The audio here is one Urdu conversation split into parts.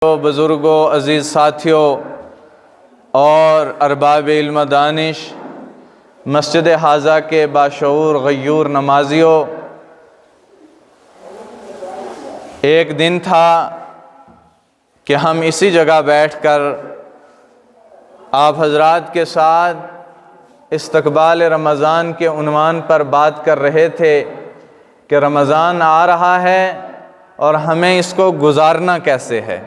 بزرگوں، عزیز ساتھیوں اور ارباب علم دانش، مسجد حاضہ کے باشعور غیور نمازیوں، ایک دن تھا کہ ہم اسی جگہ بیٹھ کر آپ حضرات کے ساتھ استقبال رمضان کے عنوان پر بات کر رہے تھے کہ رمضان آ رہا ہے اور ہمیں اس کو گزارنا کیسے ہے۔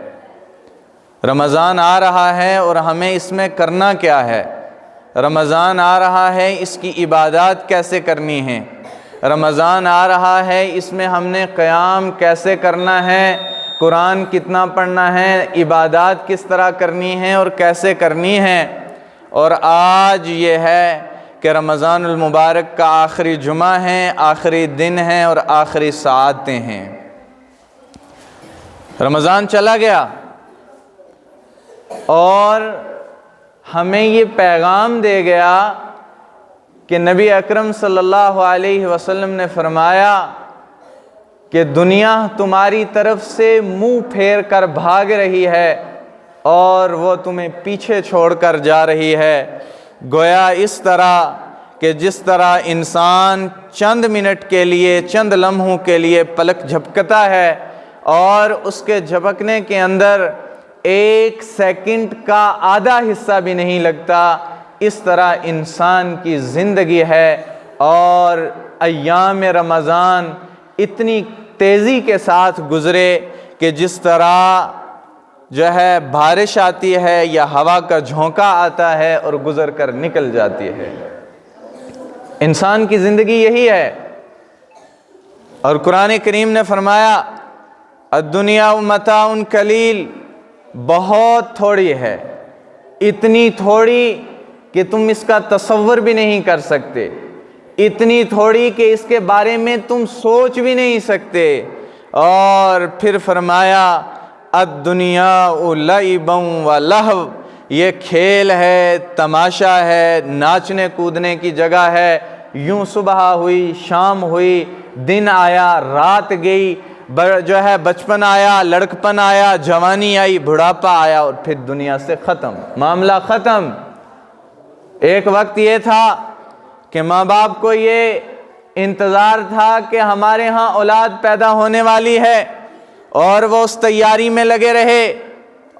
رمضان آ رہا ہے اور ہمیں اس میں کرنا کیا ہے۔ رمضان آ رہا ہے، اس کی عبادات کیسے کرنی ہیں۔ رمضان آ رہا ہے، اس میں ہم نے قیام کیسے کرنا ہے، قرآن کتنا پڑھنا ہے، عبادات کس طرح کرنی ہیں اور کیسے کرنی ہیں۔ اور آج یہ ہے کہ رمضان المبارک کا آخری جمعہ ہے، آخری دن ہے اور آخری ساعتیں ہیں۔ رمضان چلا گیا اور ہمیں یہ پیغام دے گیا کہ نبی اکرم صلی اللہ علیہ وسلم نے فرمایا کہ دنیا تمہاری طرف سے منہ پھیر کر بھاگ رہی ہے اور وہ تمہیں پیچھے چھوڑ کر جا رہی ہے۔ گویا اس طرح کہ جس طرح انسان چند منٹ کے لیے، چند لمحوں کے لیے پلک جھپکتا ہے اور اس کے جھپکنے کے اندر ایک سیکنڈ کا آدھا حصہ بھی نہیں لگتا، اس طرح انسان کی زندگی ہے۔ اور ایام رمضان اتنی تیزی کے ساتھ گزرے کہ جس طرح جو ہے بارش آتی ہے یا ہوا کا جھونکا آتا ہے اور گزر کر نکل جاتی ہے۔ انسان کی زندگی یہی ہے۔ اور قرآن کریم نے فرمایا الدنیا متاع قلیل، بہت تھوڑی ہے، اتنی تھوڑی کہ تم اس کا تصور بھی نہیں کر سکتے، اتنی تھوڑی کہ اس کے بارے میں تم سوچ بھی نہیں سکتے۔ اور پھر فرمایا الدنیا لعب و لہو، یہ کھیل ہے، تماشا ہے، ناچنے کودنے کی جگہ ہے۔ یوں صبح ہوئی، شام ہوئی، دن آیا، رات گئی، جو ہے بچپن آیا، لڑکپن آیا، جوانی آئی، بڑھاپا آیا اور پھر دنیا سے ختم، معاملہ ختم۔ ایک وقت یہ تھا کہ ماں باپ کو یہ انتظار تھا کہ ہمارے ہاں اولاد پیدا ہونے والی ہے اور وہ اس تیاری میں لگے رہے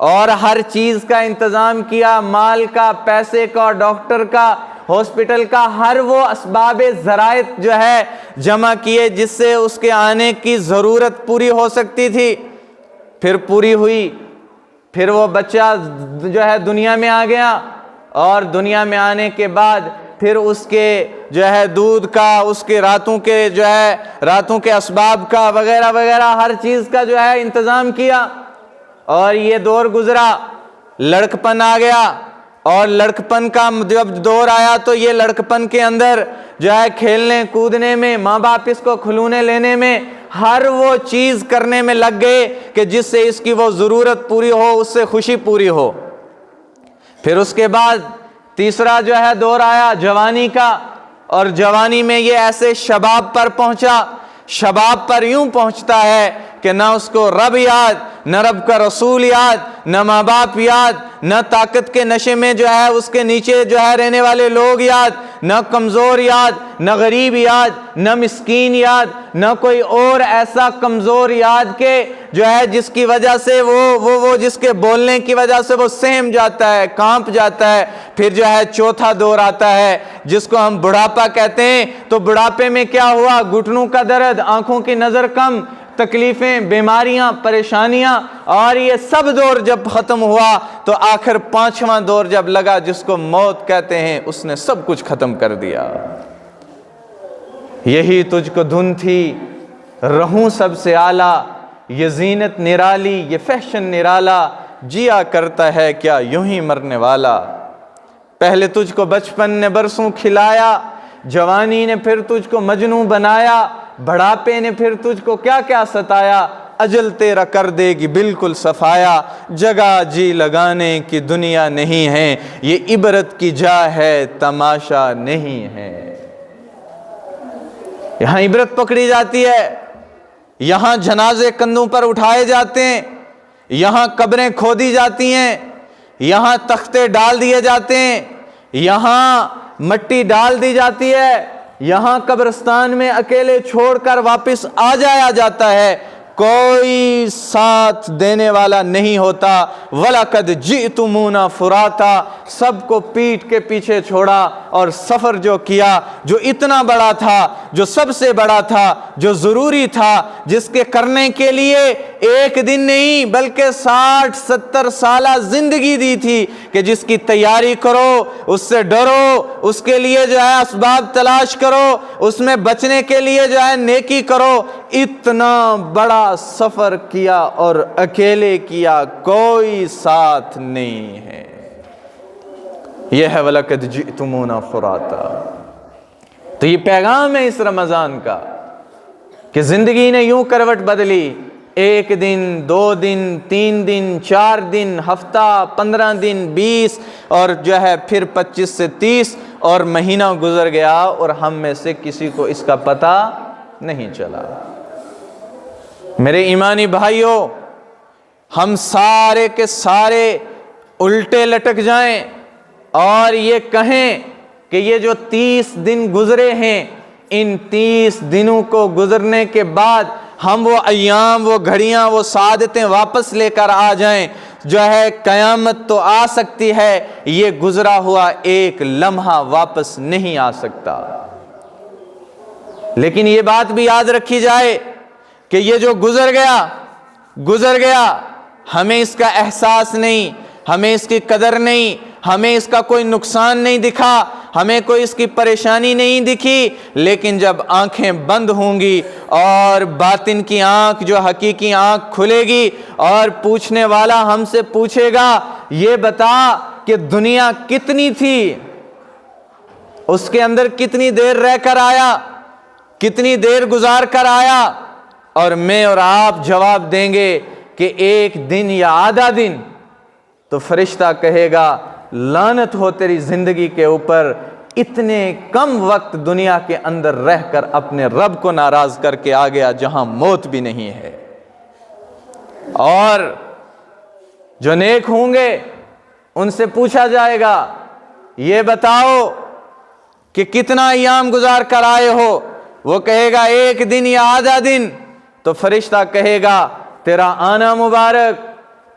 اور ہر چیز کا انتظام کیا، مال کا، پیسے کا، ڈاکٹر کا، ہاسپٹل کا، ہر وہ اسباب ذرائع جو ہے جمع کیے جس سے اس کے آنے کی ضرورت پوری ہو سکتی تھی۔ پھر پوری ہوئی، پھر وہ بچہ جو ہے دنیا میں آ گیا اور دنیا میں آنے کے بعد پھر اس کے جو ہے دودھ کا، اس کے راتوں کے اسباب کا وغیرہ وغیرہ ہر چیز کا جو ہے انتظام کیا۔ اور یہ دور گزرا، لڑکپن آ گیا اور لڑکپن کا جب دور آیا تو یہ لڑکپن کے اندر جو ہے کھیلنے کودنے میں، ماں باپ اس کو کھلونے لینے میں، ہر وہ چیز کرنے میں لگ گئے کہ جس سے اس کی وہ ضرورت پوری ہو، اس سے خوشی پوری ہو۔ پھر اس کے بعد تیسرا جو ہے دور آیا جوانی کا، اور جوانی میں یہ ایسے شباب پر پہنچا۔ شباب پر یوں پہنچتا ہے کہ نہ اس کو رب یاد، نہ رب کا رسول یاد، نہ ماں باپ یاد، نہ طاقت کے نشے میں جو ہے اس کے نیچے جو ہے رہنے والے لوگ یاد، نہ کمزور یاد، نہ غریب یاد، نہ مسکین یاد، نہ کوئی اور ایسا کمزور یاد کہ جو ہے جس کی وجہ سے وہ جس کے بولنے کی وجہ سے وہ سہم جاتا ہے، کانپ جاتا ہے۔ پھر جو ہے چوتھا دور آتا ہے جس کو ہم بڑھاپا کہتے ہیں۔ تو بڑھاپے میں کیا ہوا؟ گھٹنوں کا درد، آنکھوں کی نظر کم، تکلیفیں، بیماریاں، پریشانیاں، اور یہ سب دور جب ختم ہوا تو آخر پانچواں دور جب لگا جس کو موت کہتے ہیں، اس نے سب کچھ ختم کر دیا۔ یہی تجھ کو دھن تھی، رہوں سب سے اعلیٰ، یہ زینت نرالی، یہ فیشن نرالا، جیا کرتا ہے کیا یوں ہی مرنے والا۔ پہلے تجھ کو بچپن نے برسوں کھلایا، جوانی نے پھر تجھ کو مجنوں بنایا، بڑھاپے نے پھر تجھ کو کیا کیا ستایا، اجل تیرا کر دے گی بالکل صفایا۔ جگہ جی لگانے کی دنیا نہیں ہے، یہ عبرت کی جا ہے، تماشا نہیں ہے۔ یہاں عبرت پکڑی جاتی ہے، یہاں جنازے کندھوں پر اٹھائے جاتے ہیں، یہاں قبریں کھودی جاتی ہیں، یہاں تختے ڈال دیے جاتے ہیں، یہاں مٹی ڈال دی جاتی ہے، یہاں قبرستان میں اکیلے چھوڑ کر واپس آ جایا جاتا ہے، کوئی ساتھ دینے والا نہیں ہوتا۔ وَلَقَدْ جِئْتُمُونَا فُرَاطًا، سب کو پیٹھ کے پیچھے چھوڑا اور سفر جو کیا، جو اتنا بڑا تھا، جو سب سے بڑا تھا، جو ضروری تھا، جس کے کرنے کے لیے ایک دن نہیں بلکہ 60-70 سالہ زندگی دی تھی کہ جس کی تیاری کرو، اس سے ڈرو، اس کے لیے جو ہے اسباب تلاش کرو، اس میں بچنے کے لیے جو ہے نیکی کرو، اتنا بڑا سفر کیا اور اکیلے کیا، کوئی ساتھ نہیں ہے۔ یہ ہے وَلَقَدْ جِئْتُمُونَا فُرَاطًا۔ تو یہ پیغام ہے اس رمضان کا کہ زندگی نے یوں کروٹ بدلی، ایک دن، 2 دن، 3 دن، 4 دن، ہفتہ، 15 دن، 20 اور جو ہے پھر 25 سے 30 اور مہینہ گزر گیا اور ہم میں سے کسی کو اس کا پتہ نہیں چلا۔ میرے ایمانی بھائیوں، ہم سارے کے سارے الٹے لٹک جائیں اور یہ کہیں کہ یہ جو 30 دن گزرے ہیں، ان 30 دنوں کو گزرنے کے بعد ہم وہ ایام، وہ گھڑیاں، وہ سعادتیں واپس لے کر آ جائیں، جو ہے قیامت تو آ سکتی ہے، یہ گزرا ہوا ایک لمحہ واپس نہیں آ سکتا۔ لیکن یہ بات بھی یاد رکھی جائے کہ یہ جو گزر گیا، ہمیں اس کا احساس نہیں، ہمیں اس کی قدر نہیں، ہمیں اس کا کوئی نقصان نہیں دکھا، ہمیں کوئی اس کی پریشانی نہیں دکھی، لیکن جب آنکھیں بند ہوں گی اور باطن کی آنکھ، جو حقیقی آنکھ کھلے گی اور پوچھنے والا ہم سے پوچھے گا، یہ بتا کہ دنیا کتنی تھی، اس کے اندر کتنی دیر رہ کر آیا، کتنی دیر گزار کر آیا، اور میں اور آپ جواب دیں گے کہ 1 دن یا آدھا دن، تو فرشتہ کہے گا لعنت ہو تیری زندگی کے اوپر، اتنے کم وقت دنیا کے اندر رہ کر اپنے رب کو ناراض کر کے آ گیا جہاں موت بھی نہیں ہے۔ اور جو نیک ہوں گے ان سے پوچھا جائے گا، یہ بتاؤ کہ کتنا ایام گزار کر آئے ہو، وہ کہے گا 1 دن یا آدھا دن، تو فرشتہ کہے گا تیرا آنا مبارک،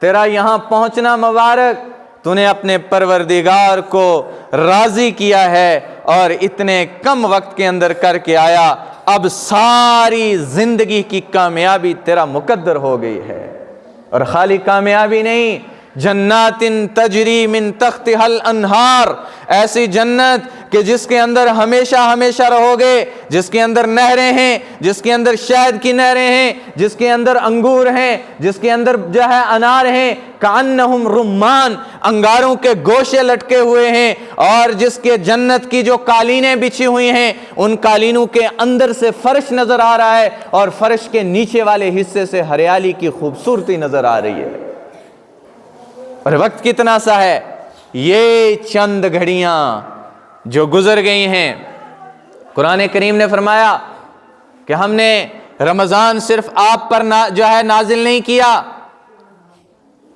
تیرا یہاں پہنچنا مبارک، تو نے اپنے پروردگار کو راضی کیا ہے اور اتنے کم وقت کے اندر کر کے آیا، اب ساری زندگی کی کامیابی تیرا مقدر ہو گئی ہے۔ اور خالی کامیابی نہیں، جنات تجری من تحتہا الانہار، ایسی جنت کہ جس کے اندر ہمیشہ ہمیشہ رہو گے، جس کے اندر نہریں ہیں، جس کے اندر شہد کی نہریں ہیں، جس کے اندر انگور ہیں، جس کے اندر جو ہے انار ہیں، کأنہم رمان، انگاروں کے گوشے لٹکے ہوئے ہیں، اور جس کے جنت کی جو قالینیں بچھی ہوئی ہیں، ان قالینوں کے اندر سے فرش نظر آ رہا ہے اور فرش کے نیچے والے حصے سے ہریالی کی خوبصورتی نظر آ رہی ہے۔ اور وقت کتنا سا ہے، یہ چند گھڑیاں جو گزر گئی ہیں۔ قرآن کریم نے فرمایا کہ ہم نے رمضان صرف آپ پر جو ہے نازل نہیں کیا،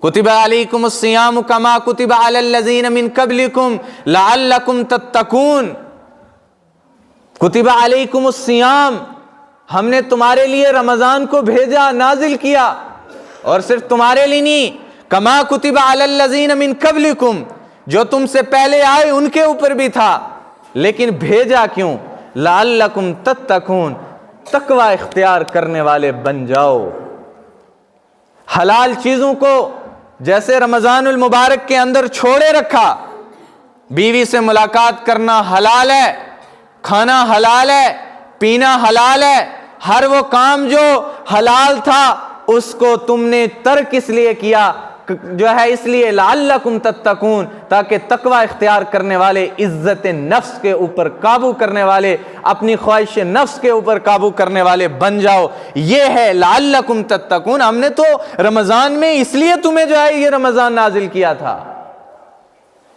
کتب علیکم الصیام کما کتب علی الذین من قبلکم لعلکم تتقون، کتب علیکم الصیام، ہم نے تمہارے لیے رمضان کو بھیجا، نازل کیا، اور صرف تمہارے لیے نہیں، کما کتب علی الذین من قبلکم، جو تم سے پہلے آئے ان کے اوپر بھی تھا، لیکن بھیجا کیوں؟ لعلکم تتقون، تقوی اختیار کرنے والے بن جاؤ۔ حلال چیزوں کو جیسے رمضان المبارک کے اندر چھوڑے رکھا، بیوی سے ملاقات کرنا حلال ہے، کھانا حلال ہے، پینا حلال ہے، ہر وہ کام جو حلال تھا اس کو تم نے ترک اس لیے کیا، جو ہے اس لیے لعلکم تتقون، تاکہ تقوی اختیار کرنے والے، عزت نفس کے اوپر قابو کرنے والے، اپنی خواہش نفس کے اوپر قابو کرنے والے بن جاؤ۔ یہ ہے لعلکم تتقون۔ ہم نے تو رمضان میں اس لیے تمہیں جو ہے یہ رمضان نازل کیا تھا،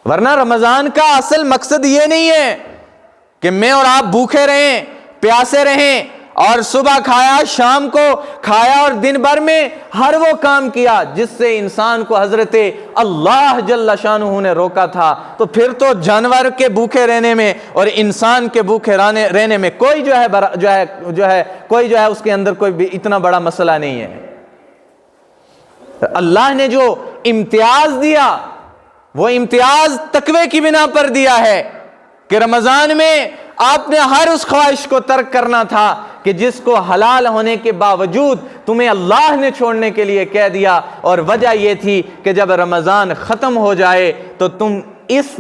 ورنہ رمضان کا اصل مقصد یہ نہیں ہے کہ میں اور آپ بھوکے رہیں، پیاسے رہیں اور صبح کھایا، شام کو کھایا، اور دن بھر میں ہر وہ کام کیا جس سے انسان کو حضرت اللہ جل شانہ نے روکا تھا، تو پھر تو جانور کے بھوکے رہنے میں اور انسان کے بھوکے رہنے میں کوئی کوئی اس کے اندر کوئی بھی اتنا بڑا مسئلہ نہیں ہے۔ اللہ نے جو امتیاز دیا وہ امتیاز تقوی کی بنا پر دیا ہے کہ رمضان میں آپ نے ہر اس خواہش کو ترک کرنا تھا کہ جس کو حلال ہونے کے باوجود تمہیں اللہ نے چھوڑنے کے لیے کہہ دیا، اور وجہ یہ تھی کہ جب رمضان ختم ہو جائے تو تم اس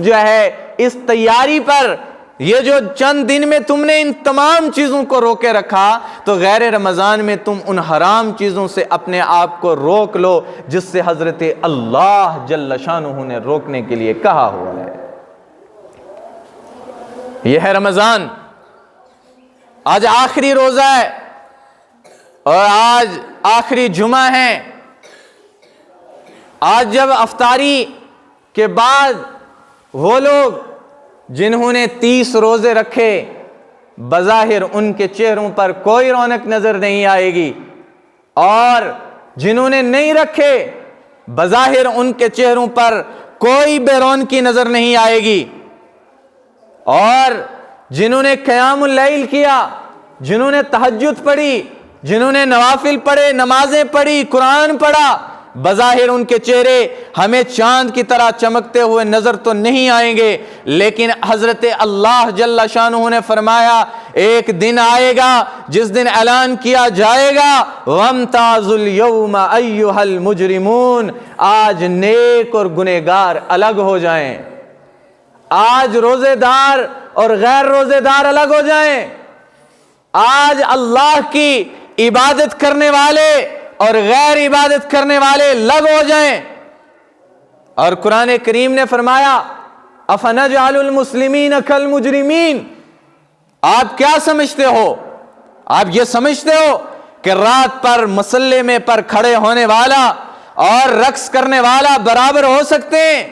تیاری پر، یہ جو چند دن میں تم نے ان تمام چیزوں کو روکے رکھا، تو غیر رمضان میں تم ان حرام چیزوں سے اپنے آپ کو روک لو جس سے حضرت اللہ جل شانہ نے روکنے کے لیے کہا ہوا ہے۔ یہ ہے رمضان۔ آج آخری روزہ ہے اور آج آخری جمعہ ہے۔ آج جب افطاری کے بعد وہ لوگ جنہوں نے 30 روزے رکھے، بظاہر ان کے چہروں پر کوئی رونق نظر نہیں آئے گی، اور جنہوں نے نہیں رکھے بظاہر ان کے چہروں پر کوئی بے رونقی نظر نہیں آئے گی، اور جنہوں نے قیام اللیل کیا، جنہوں نے تہجد پڑھی، جنہوں نے نوافل پڑھے، نمازیں پڑھی، قرآن پڑھا، بظاہر ان کے چہرے ہمیں چاند کی طرح چمکتے ہوئے نظر تو نہیں آئیں گے، لیکن حضرت اللہ جل شانہ نے فرمایا ایک دن آئے گا جس دن اعلان کیا جائے گا وَامْتَازُوا الْيَوْمَ أَيُّهَا الْمُجْرِمُونَ، آج نیک اور گنہگار الگ ہو جائیں، آج روزے دار اور غیر روزے دار الگ ہو جائیں، آج اللہ کی عبادت کرنے والے اور غیر عبادت کرنے والے الگ ہو جائیں۔ اور قرآن کریم نے فرمایا أَفَنَجْعَلُ الْمُسْلِمِينَ كَالْمُجْرِمِينَ، آپ کیا سمجھتے ہو؟ آپ یہ سمجھتے ہو کہ رات پر مصلے میں پر کھڑے ہونے والا اور رقص کرنے والا برابر ہو سکتے ہیں؟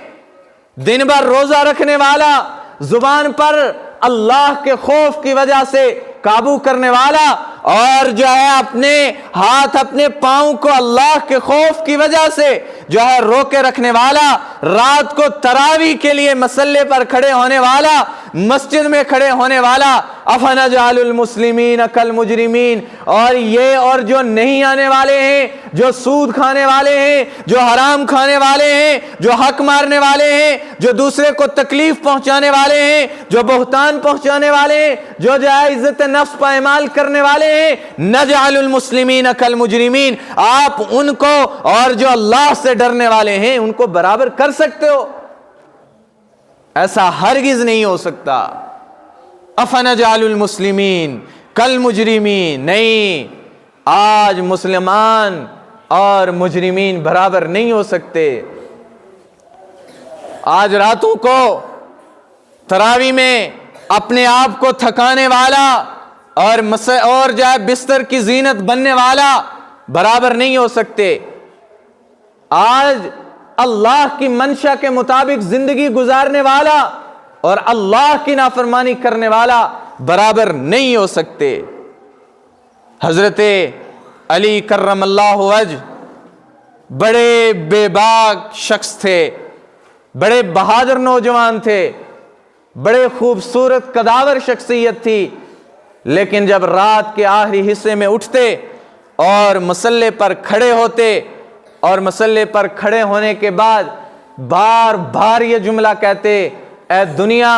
دن بھر روزہ رکھنے والا، زبان پر اللہ کے خوف کی وجہ سے قابو کرنے والا، اور اپنے ہاتھ اپنے پاؤں کو اللہ کے خوف کی وجہ سے روکے رکھنے والا، رات کو تراویح کے لیے مصلے پر کھڑے ہونے والا، مسجد میں کھڑے ہونے والا، افنجعل المسلمین کالمجرمین، اور جو نہیں آنے والے ہیں، جو سود کھانے والے ہیں، جو حرام کھانے والے ہیں، جو حق مارنے والے ہیں، جو دوسرے کو تکلیف پہنچانے والے ہیں، جو بہتان پہنچانے والے ہیں، جو عزت نفس پائمال کرنے والے ہیں، نجعل المسلمین کالمجرمین، آپ ان کو اور جو اللہ سے ڈرنے والے ہیں ان کو برابر کر سکتے ہو؟ ایسا ہرگز نہیں ہو سکتا۔ افنجعل المسلمین کالمجرمین، نہیں، آج مسلمان اور مجرمین برابر نہیں ہو سکتے۔ آج راتوں کو تراویح میں اپنے آپ کو تھکانے والا اور بستر کی زینت بننے والا برابر نہیں ہو سکتے۔ آج اللہ کی منشا کے مطابق زندگی گزارنے والا اور اللہ کی نافرمانی کرنے والا برابر نہیں ہو سکتے۔ حضرت علی کرم اللہ وجہ بڑے بے باک شخص تھے، بڑے بہادر نوجوان تھے، بڑے خوبصورت قداور شخصیت تھی، لیکن جب رات کے آخری حصے میں اٹھتے اور مصلے پر کھڑے ہوتے اور مصلے پر کھڑے ہونے کے بعد بار بار یہ جملہ کہتے، اے دنیا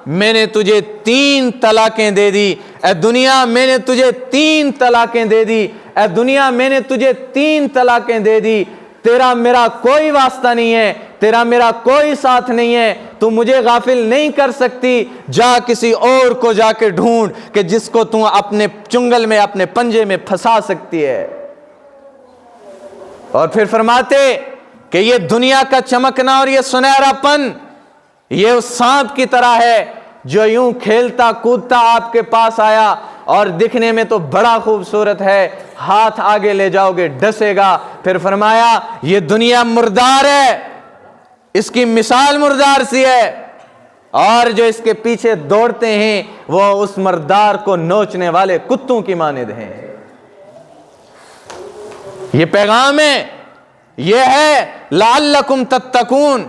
میں نے تجھے 3 طلاقیں دے دی، اے دنیا میں نے تجھے 3 طلاقیں دے دی، اے دنیا میں نے تجھے 3 طلاقیں دے دی، تیرا میرا کوئی واسطہ نہیں ہے، تیرا میرا کوئی ساتھ نہیں ہے، تو مجھے غافل نہیں کر سکتی، جا کسی اور کو جا کے ڈھونڈ کہ جس کو تو اپنے چنگل میں اپنے پنجے میں پھنسا سکتی ہے۔ اور پھر فرماتے کہ یہ دنیا کا چمکنا اور یہ سنہرا پن یہ اس سانپ کی طرح ہے جو یوں کھیلتا کودتا آپ کے پاس آیا اور دکھنے میں تو بڑا خوبصورت ہے، ہاتھ آگے لے جاؤ گے ڈسے گا۔ پھر فرمایا یہ دنیا مردار ہے، اس کی مثال مردار سی ہے، اور جو اس کے پیچھے دوڑتے ہیں وہ اس مردار کو نوچنے والے کتوں کی مانند ہیں۔ یہ پیغام ہے، یہ ہے لعلکم تتقون،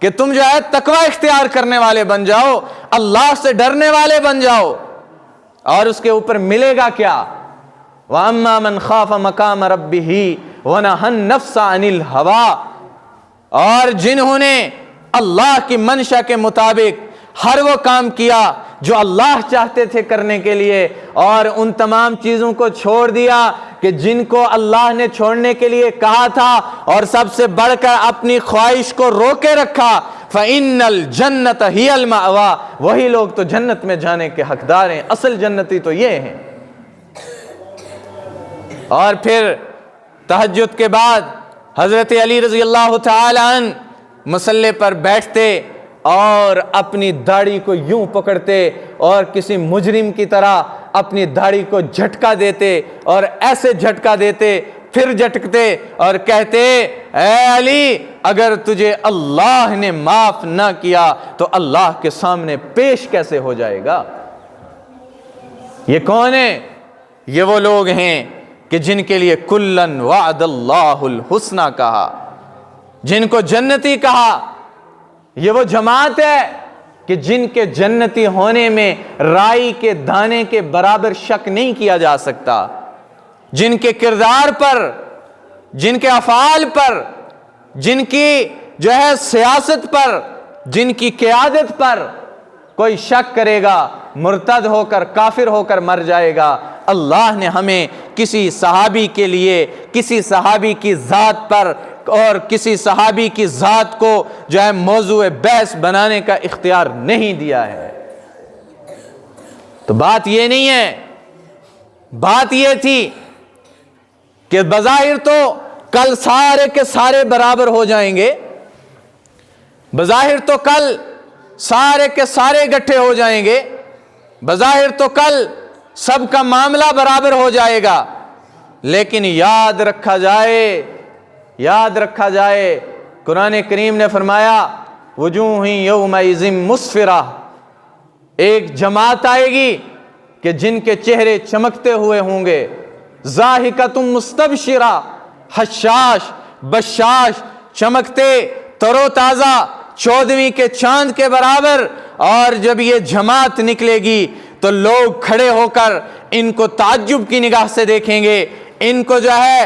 کہ تم جو ہے تقوی اختیار کرنے والے بن جاؤ، اللہ سے ڈرنے والے بن جاؤ۔ اور اس کے اوپر ملے گا کیا؟ وَأَمَّا مَنْ خَافَ مَقَامَ رَبِّهِ وَنَهَى النَّفْسَ عَنِ الْهَوَىٰ، اور جنہوں نے اللہ کی منشا کے مطابق ہر وہ کام کیا جو اللہ چاہتے تھے کرنے کے لیے، اور ان تمام چیزوں کو چھوڑ دیا کہ جن کو اللہ نے چھوڑنے کے لیے کہا تھا، اور سب سے بڑھ کر اپنی خواہش کو روکے رکھا، فَإِنَّ الْجَنَّةَ هِيَ الْمَأْوَىٰ، وہی لوگ تو جنت میں جانے کے حقدار ہیں، اصل جنتی تو یہ ہیں۔ اور پھر تہجد کے بعد حضرت علی رضی اللہ تعالی عنہ مصلی پر بیٹھتے اور اپنی داڑھی کو یوں پکڑتے اور کسی مجرم کی طرح اپنی داڑھی کو جھٹکا دیتے، اور ایسے جھٹکا دیتے پھر جھٹکتے اور کہتے، اے علی، اگر تجھے اللہ نے معاف نہ کیا تو اللہ کے سامنے پیش کیسے ہو جائے گا؟ یہ کون ہے؟ یہ وہ لوگ ہیں کہ جن کے لیے کلن وعد اللہ الحسنہ کہا، جن کو جنتی کہا۔ یہ وہ جماعت ہے کہ جن کے جنتی ہونے میں رائی کے دانے کے برابر شک نہیں کیا جا سکتا، جن کے کردار پر، جن کے افعال پر، جن کی جو ہے سیاست پر، جن کی قیادت پر کوئی شک کرے گا مرتد ہو کر، کافر ہو کر مر جائے گا۔ اللہ نے ہمیں کسی صحابی کے لیے، کسی صحابی کی ذات پر اور کسی صحابی کی ذات کو جو ہے موضوع بحث بنانے کا اختیار نہیں دیا ہے۔ تو بات یہ نہیں ہے، بات یہ تھی کہ بظاہر تو کل سارے کے سارے برابر ہو جائیں گے، بظاہر تو کل سارے کے سارے اکٹھے ہو جائیں گے، بظاہر تو کل سب کا معاملہ برابر ہو جائے گا، لیکن یاد رکھا جائے قرآن کریم نے فرمایا وجوہ یومئذ مسفرہ، ایک جماعت آئے گی کہ جن کے چہرے چمکتے ہوئے ہوں گے، ضاحکۃ مستبشرہ، حشاش بشاش، چمکتے تر و تازہ 14ویں کے چاند کے برابر۔ اور جب یہ جماعت نکلے گی تو لوگ کھڑے ہو کر ان کو تعجب کی نگاہ سے دیکھیں گے، ان کو جو ہے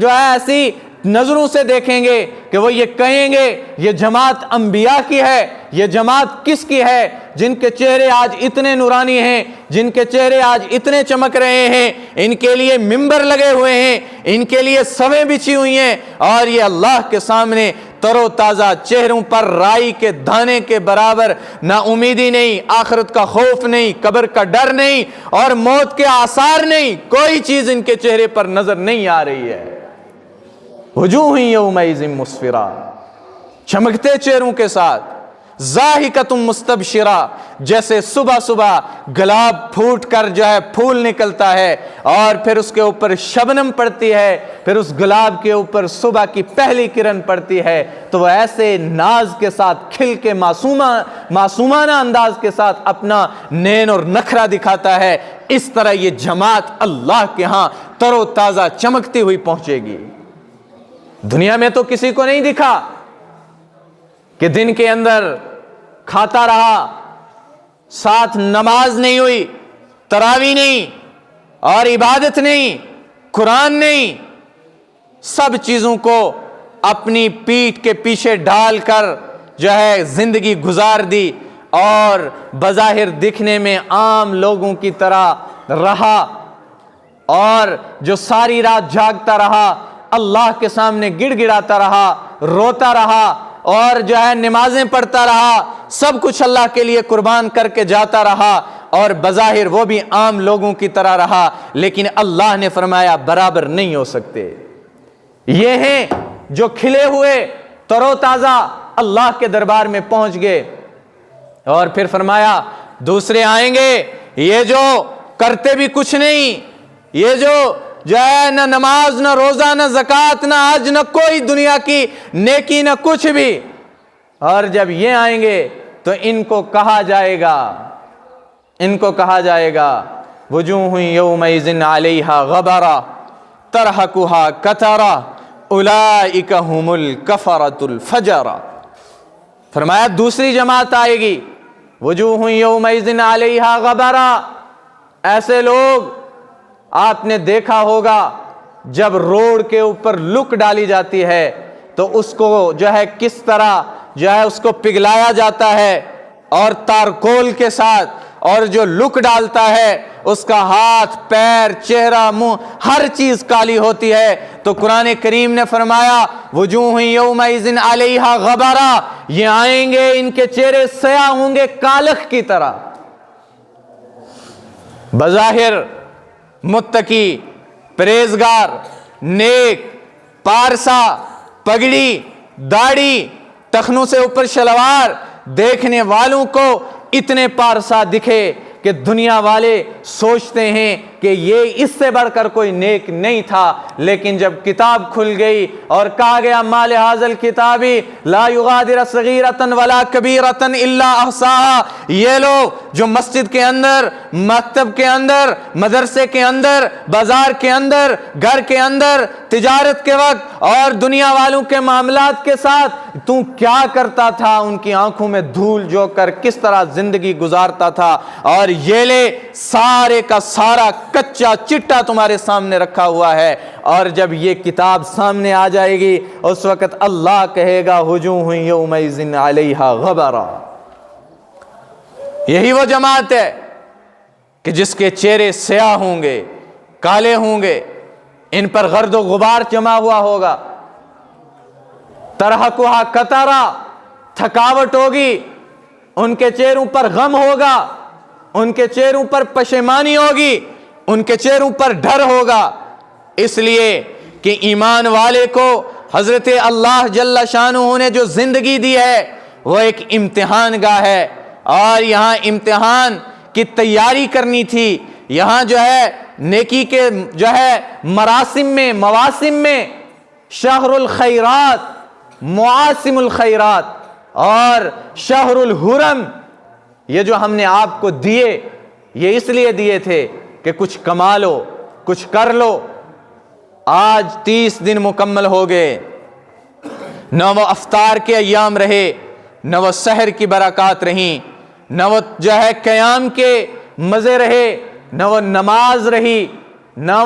ایسی نظروں سے دیکھیں گے کہ وہ یہ کہیں گے یہ جماعت انبیاء کی ہے، یہ جماعت کس کی ہے، جن کے چہرے آج اتنے نورانی ہیں، جن کے چہرے آج اتنے چمک رہے ہیں، ان کے لیے ممبر لگے ہوئے ہیں، ان کے لیے سویں بچھی ہوئی ہیں، اور یہ اللہ کے سامنے تر و تازہ چہروں پر رائی کے دانے کے برابر، نہ امیدی نہیں، آخرت کا خوف نہیں، قبر کا ڈر نہیں، اور موت کے آثار نہیں، کوئی چیز ان کے چہرے پر نظر نہیں آ رہی ہے۔ وجوہ یومئذ مسفرہ، چمکتے چہروں کے ساتھ، ضاحکۃ مستبشرہ، جیسے صبح صبح گلاب پھوٹ کر جو ہے پھول نکلتا ہے اور پھر اس کے اوپر شبنم پڑتی ہے، پھر اس گلاب کے اوپر صبح کی پہلی کرن پڑتی ہے، تو وہ ایسے ناز کے ساتھ کھل کے معصومانہ انداز کے ساتھ اپنا نین اور نخرہ دکھاتا ہے۔ اس طرح یہ جماعت اللہ کے ہاں تر و تازہ چمکتی ہوئی پہنچے گی۔ دنیا میں تو کسی کو نہیں دکھا کہ دن کے اندر کھاتا رہا، ساتھ نماز نہیں ہوئی، تراویح نہیں، اور عبادت نہیں، قرآن نہیں، سب چیزوں کو اپنی پیٹھ کے پیچھے ڈال کر جو ہے زندگی گزار دی، اور بظاہر دکھنے میں عام لوگوں کی طرح رہا، اور جو ساری رات جاگتا رہا، اللہ کے سامنے گڑ گڑاتا رہا، روتا رہا، اور جو ہے نمازیں پڑھتا رہا، سب کچھ اللہ کے لیے قربان کر کے جاتا رہا، اور بظاہر وہ بھی عام لوگوں کی طرح رہا، لیکن اللہ نے فرمایا برابر نہیں ہو سکتے۔ یہ ہیں جو کھلے ہوئے تر و تازہ اللہ کے دربار میں پہنچ گئے، اور پھر فرمایا دوسرے آئیں گے، یہ جو کرتے بھی کچھ نہیں، یہ جو ہے نہ نماز نہ روزہ نہ زکوٰۃ نہ حج نہ کوئی دنیا کی نیکی نہ کچھ بھی، اور جب یہ آئیں گے تو ان کو کہا جائے گا وجوہ یومئذ علیہا غبرہ ترہقہا قترہ اولئک ھم الکفرۃ الفجرہ۔ فرمایا دوسری جماعت آئے گی، وجوہ یومئذ علیہا غبرہ، ایسے لوگ آپ نے دیکھا ہوگا جب روڈ کے اوپر لک ڈالی جاتی ہے تو اس کو جو ہے کس طرح جو ہے اس کو پگھلایا جاتا ہے اور تارکول کے ساتھ، اور جو لک ڈالتا ہے اس کا ہاتھ پیر چہرہ منہ ہر چیز کالی ہوتی ہے۔ تو قرآن کریم نے فرمایا وجوہ یومئذ علیہا غبرہ، یہ آئیں گے ان کے چہرے سیاہ ہوں گے کالخ کی طرح، بظاہر متقی پرہیزگار نیک پارسا پگڑی داڑھی ٹخنوں سے اوپر شلوار، دیکھنے والوں کو اتنے پارسا دکھے کہ دنیا والے سوچتے ہیں کہ یہ اس سے بڑھ کر کوئی نیک نہیں تھا، لیکن جب کتاب کھل گئی اور کہا گیا ما لہذا الکتاب لا یغادر صغیرۃ ولا کبیرۃ الا احصاها، یہ لوگ جو مسجد کے اندر، مکتب کے اندر، مدرسے کے اندر، بازار کے اندر، گھر کے اندر، تجارت کے وقت اور دنیا والوں کے معاملات کے ساتھ تو کیا کرتا تھا، ان کی آنکھوں میں دھول جو کر کس طرح زندگی گزارتا تھا، اور یہ لے سارے کا سارا کچا چٹا تمہارے سامنے رکھا ہوا ہے، اور جب یہ کتاب سامنے آ جائے گی اس وقت اللہ کہے گا وجوہ یومئذ علیہا غبرہ۔ یہی وہ جماعت ہے کہ جس کے چہرے سیاہ ہوں گے کالے ہوں گے، ان پر گرد و غبار جمع ہوا ہوگا، ترہقہا قترہ، تھکاوٹ ہوگی، ان کے چہروں پر غم ہوگا، ان کے چہروں پر پشیمانی ہوگی، ان کے چہروں پر ڈر ہوگا، اس لیے کہ ایمان والے کو حضرت اللہ جل شانہ نے جو زندگی دی ہے وہ ایک امتحان گاہ ہے، اور یہاں امتحان کی تیاری کرنی تھی، یہاں جو ہے نیکی کے جو ہے مواسم میں شہر الخیرات، مواسم الخیرات اور شہر الحرم، یہ جو ہم نے آپ کو دیے یہ اس لیے دیے تھے کہ کچھ کما لو کچھ کر لو۔ آج 30 دن مکمل ہو گئے، نہ وہ افطار کے ایام رہے، نہ وہ سحر کی برکات رہیں، نہ وہ جو ہے قیام کے مزے رہے، نہ وہ نماز رہی، نہ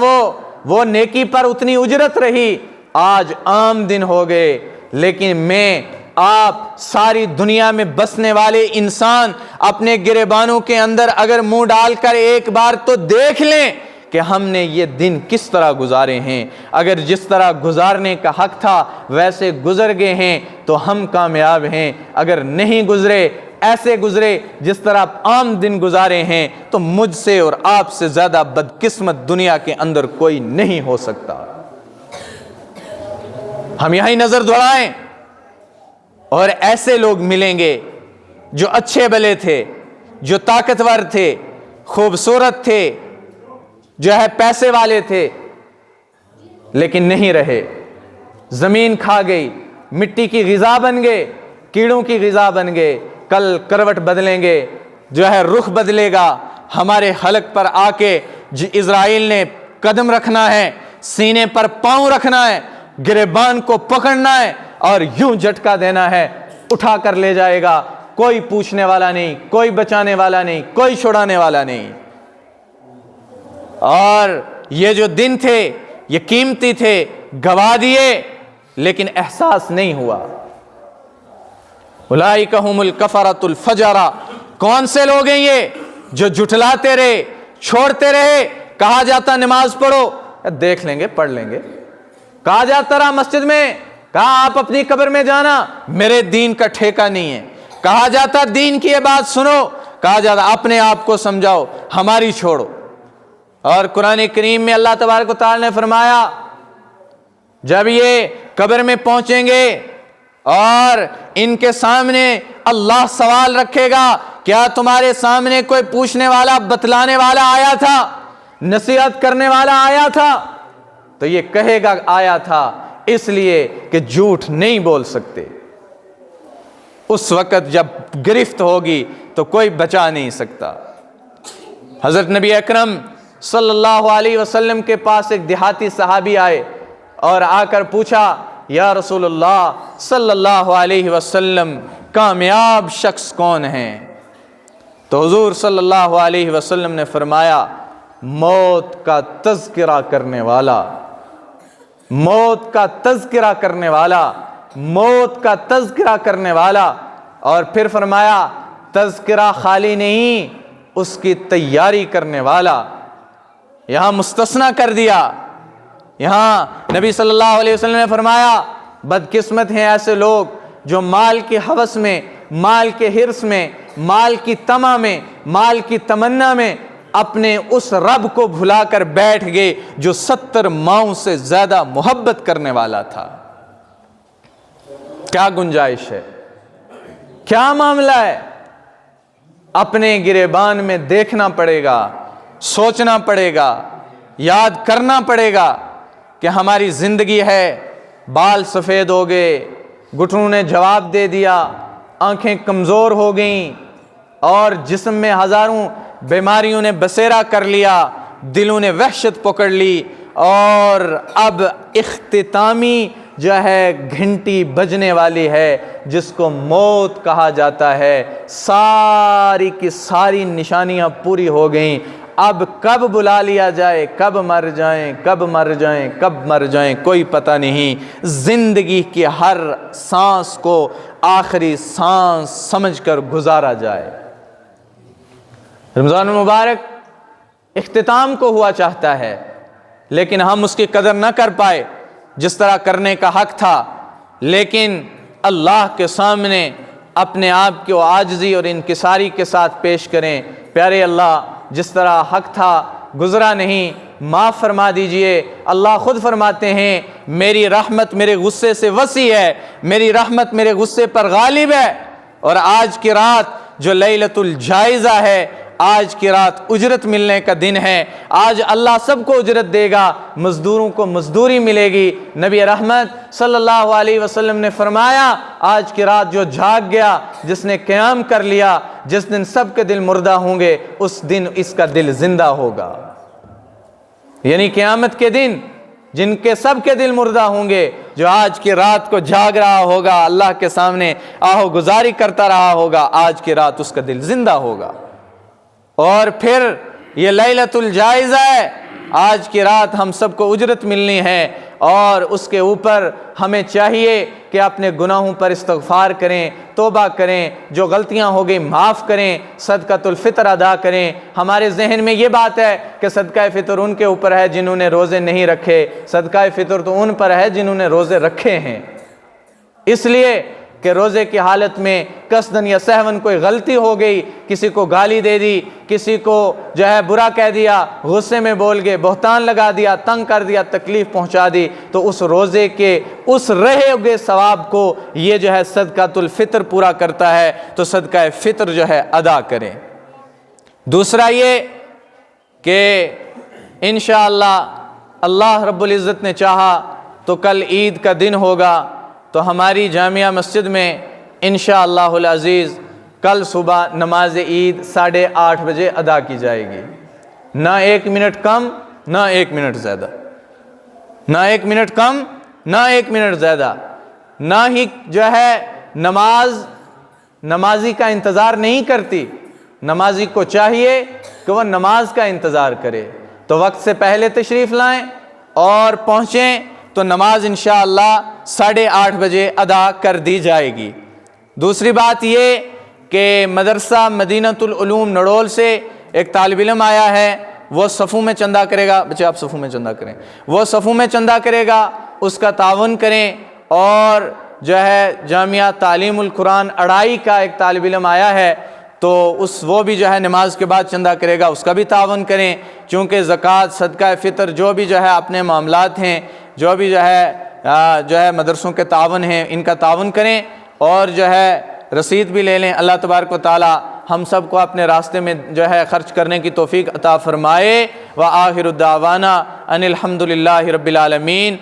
وہ نیکی پر اتنی اجرت رہی، آج عام دن ہو گئے۔ لیکن میں آپ ساری دنیا میں بسنے والے انسان اپنے گریبانوں کے اندر اگر منہ ڈال کر ایک بار تو دیکھ لیں کہ ہم نے یہ دن کس طرح گزارے ہیں، اگر جس طرح گزارنے کا حق تھا ویسے گزر گئے ہیں تو ہم کامیاب ہیں، اگر نہیں گزرے ایسے گزرے جس طرح عام دن گزارے ہیں تو مجھ سے اور آپ سے زیادہ بدقسمت دنیا کے اندر کوئی نہیں ہو سکتا۔ ہم یہاں نظر دوڑائیں اور ایسے لوگ ملیں گے جو اچھے بلے تھے، جو طاقتور تھے، خوبصورت تھے، جو ہے پیسے والے تھے، لیکن نہیں رہے، زمین کھا گئی، مٹی کی غذا بن گئے، کیڑوں کی غذا بن گئے، کل کروٹ بدلیں گے، جو ہے رخ بدلے گا، ہمارے حلق پر آ کے اسرائیل نے قدم رکھنا ہے، سینے پر پاؤں رکھنا ہے، گریبان کو پکڑنا ہے اور یوں جھٹکا دینا ہے، اٹھا کر لے جائے گا، کوئی پوچھنے والا نہیں، کوئی بچانے والا نہیں، کوئی چھڑانے والا نہیں۔ اور یہ جو دن تھے یہ قیمتی تھے، گوا دیے لیکن احساس نہیں ہوا۔ اولئک ھم الکفرۃ الفجرہ، کون سے لوگ ہیں یہ جو جھٹلاتے رہے، چھوڑتے رہے، کہا جاتا نماز پڑھو، دیکھ لیں گے پڑھ لیں گے، کہا جاتا رہا مسجد میں، کہا آپ اپنی قبر میں جانا، میرے دین کا ٹھیکہ نہیں ہے، کہا جاتا دین کی یہ بات سنو، کہا جاتا اپنے آپ کو سمجھاؤ، ہماری چھوڑو۔ اور قرآن کریم میں اللہ تبارک و تعالی نے فرمایا جب یہ قبر میں پہنچیں گے اور ان کے سامنے اللہ سوال رکھے گا کیا تمہارے سامنے کوئی پوچھنے والا بتلانے والا آیا تھا، نصیحت کرنے والا آیا تھا، تو یہ کہے گا آیا تھا، اس لیے کہ جھوٹ نہیں بول سکتے، اس وقت جب گرفت ہوگی تو کوئی بچا نہیں سکتا۔ حضرت نبی اکرم صلی اللہ علیہ وسلم کے پاس ایک دیہاتی صحابی آئے اور آ کر پوچھا، یا رسول اللہ صلی اللہ علیہ وسلم، کامیاب شخص کون ہیں؟ تو حضور صلی اللہ علیہ وسلم نے فرمایا، موت کا تذکرہ کرنے والا، موت کا تذکرہ کرنے والا، موت کا تذکرہ کرنے والا۔ اور پھر فرمایا، تذکرہ خالی نہیں، اس کی تیاری کرنے والا۔ یہاں مستثنیٰ کر دیا۔ یہاں نبی صلی اللہ علیہ وسلم نے فرمایا، بدقسمت ہیں ایسے لوگ جو مال کے ہوس میں، مال کے حرص میں، مال کی طمع میں، مال کی تمنا میں اپنے اس رب کو بھلا کر بیٹھ گئے جو 70 ماؤں سے زیادہ محبت کرنے والا تھا۔ کیا گنجائش ہے؟ کیا معاملہ ہے؟ اپنے گریبان میں دیکھنا پڑے گا، سوچنا پڑے گا، یاد کرنا پڑے گا کہ ہماری زندگی ہے، بال سفید ہو گئے، گھٹنوں نے جواب دے دیا، آنکھیں کمزور ہو گئیں، اور جسم میں ہزاروں بیماریوں نے بسیرا کر لیا، دلوں نے وحشت پکڑ لی، اور اب اختتامی جو ہے گھنٹی بجنے والی ہے جس کو موت کہا جاتا ہے۔ ساری کی ساری نشانیاں پوری ہو گئیں، اب کب بلا لیا جائے، کب مر جائیں، کب مر جائیں، کب مر جائیں، کوئی پتہ نہیں۔ زندگی کی ہر سانس کو آخری سانس سمجھ کر گزارا جائے۔ رمضان المبارک اختتام کو ہوا چاہتا ہے، لیکن ہم اس کی قدر نہ کر پائے جس طرح کرنے کا حق تھا، لیکن اللہ کے سامنے اپنے آپ کو عاجزی اور انکساری کے ساتھ پیش کریں۔ پیارے اللہ، جس طرح حق تھا گزرا نہیں، معاف فرما دیجئے۔ اللہ خود فرماتے ہیں، میری رحمت میرے غصے سے وسیع ہے، میری رحمت میرے غصے پر غالب ہے۔ اور آج کی رات جو لیلۃ الجائزہ ہے، آج کی رات اجرت ملنے کا دن ہے۔ آج اللہ سب کو اجرت دے گا، مزدوروں کو مزدوری ملے گی۔ نبی رحمت صلی اللہ علیہ وسلم نے فرمایا، آج کی رات جو جھاگ گیا، جس نے قیام کر لیا، جس دن سب کے دل مردہ ہوں گے، اس دن اس کا دل زندہ ہوگا۔ یعنی قیامت کے دن جن کے سب کے دل مردہ ہوں گے، جو آج کی رات کو جاگ رہا ہوگا، اللہ کے سامنے آہو گزاری کرتا رہا ہوگا، آج کی رات اس کا دل زندہ ہوگا۔ اور پھر یہ لیلۃ الجائزہ ہے، آج کی رات ہم سب کو اجرت ملنی ہے، اور اس کے اوپر ہمیں چاہیے کہ اپنے گناہوں پر استغفار کریں، توبہ کریں، جو غلطیاں ہو گئی معاف کریں، صدقۃ الفطر ادا کریں۔ ہمارے ذہن میں یہ بات ہے کہ صدقہ فطر ان کے اوپر ہے جنہوں نے روزے نہیں رکھے، صدقہ فطر تو ان پر ہے جنہوں نے روزے رکھے ہیں۔ اس لیے کہ روزے کی حالت میں قصدن یا سہون کوئی غلطی ہو گئی، کسی کو گالی دے دی، کسی کو جو ہے برا کہہ دیا، غصے میں بول گئے، بہتان لگا دیا، تنگ کر دیا، تکلیف پہنچا دی، تو اس روزے کے اس رہے ہوئے ثواب کو یہ جو ہے صدقۃ الفطر پورا کرتا ہے، تو صدقہ فطر جو ہے ادا کریں۔ دوسرا یہ کہ انشاءاللہ اللہ رب العزت نے چاہا تو کل عید کا دن ہوگا، تو ہماری جامعہ مسجد میں انشاءاللہ العزیز کل صبح نماز عید 8:30 بجے ادا کی جائے گی۔ نہ 1 منٹ کم، نہ 1 منٹ زیادہ، نہ 1 منٹ کم، نہ 1 منٹ زیادہ۔ نہ ہی جو ہے نمازی کا انتظار نہیں کرتی، نمازی کو چاہیے کہ وہ نماز کا انتظار کرے، تو وقت سے پہلے تشریف لائیں اور پہنچیں، تو نماز انشاءاللہ 8:30 بجے ادا کر دی جائے گی۔ دوسری بات یہ کہ مدرسہ مدینۃ العلوم نڑول سے ایک طالب علم آیا ہے، وہ صفوں میں چندہ کرے گا۔ بچے آپ صفوں میں چندہ کریں، وہ صفوں میں چندہ کرے گا، اس کا تعاون کریں۔ اور جو ہے جامعہ تعلیم القرآن اڑائی کا ایک طالب علم آیا ہے، تو وہ بھی جو ہے نماز کے بعد چندہ کرے گا، اس کا بھی تعاون کریں، چونکہ زکوٰۃ، صدقہ فطر جو بھی جو ہے اپنے معاملات ہیں، جو بھی جو ہے مدرسوں کے تعاون ہیں، ان کا تعاون کریں، اور جو ہے رسید بھی لے لیں۔ اللہ تبارک و تعالی ہم سب کو اپنے راستے میں جو ہے خرچ کرنے کی توفیق عطا فرمائے۔ وآخر الدعوانا ان الحمد للہ رب العالمین۔